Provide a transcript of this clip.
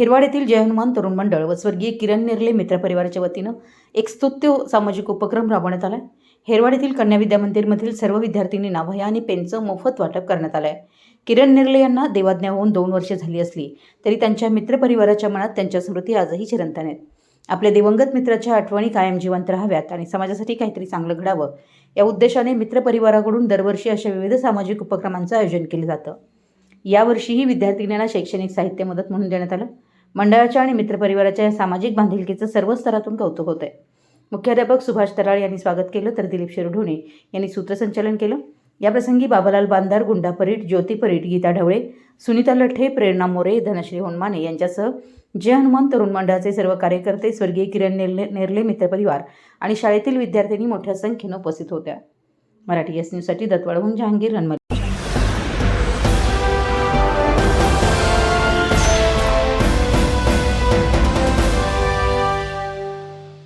हेरवाड येथील जय हनुमान तरुण मंडळ व स्वर्गीय किरण नेर्ले मित्रपरिवाराच्या वतीनं एक स्तुत्य सामाजिक उपक्रम राबवण्यात आला. हेरवाड येथील कन्या विद्या मंदिरमधील सर्व विद्यार्थिनींना वह्या आणि पेनचं मोफत वाटप करण्यात आलं आहे. किरण नेर्ले यांना देवाज्ञा होऊन 2 वर्षे झाली असली तरी त्यांच्या मित्रपरिवाराच्या मनात त्यांच्या स्मृती आजही चिरंतन आहेत. आपल्या दिवंगत मित्राच्या आठवणी कायम जिवंत राहाव्यात आणि समाजासाठी काहीतरी चांगलं घडावं या उद्देशाने मित्रपरिवाराकडून दरवर्षी अशा विविध सामाजिक उपक्रमांचं आयोजन केलं जातं. यावर्षीही विद्यार्थिनींना शैक्षणिक साहित्य मदत म्हणून देण्यात आलं. मंडळाच्या आणि मित्रपरिवाराच्या या सामाजिक बांधिलकीचं सर्व स्तरातून कौतुक होत आहे. मुख्याध्यापक सुभाष तराळ यांनी स्वागत केलं तर दिलीप शिरढोणे यांनी सूत्रसंचालन केलं. याप्रसंगी बाबालाल बांदार, गुंडा परीट, ज्योती परीट, गीता ढवळे, सुनीता लठे, प्रेरणा मोरे, धनश्री होनमाने यांच्यासह जय हनुमान तरुण मंडळाचे सर्व कार्यकर्ते, स्वर्गीय किरण नेर्ले मित्रपरिवार आणि शाळेतील विद्यार्थिनी मोठ्या संख्येनं उपस्थित होत्या. मराठी एस न्यूजसाठी दत्तवाडहून जहांगीर रणमल.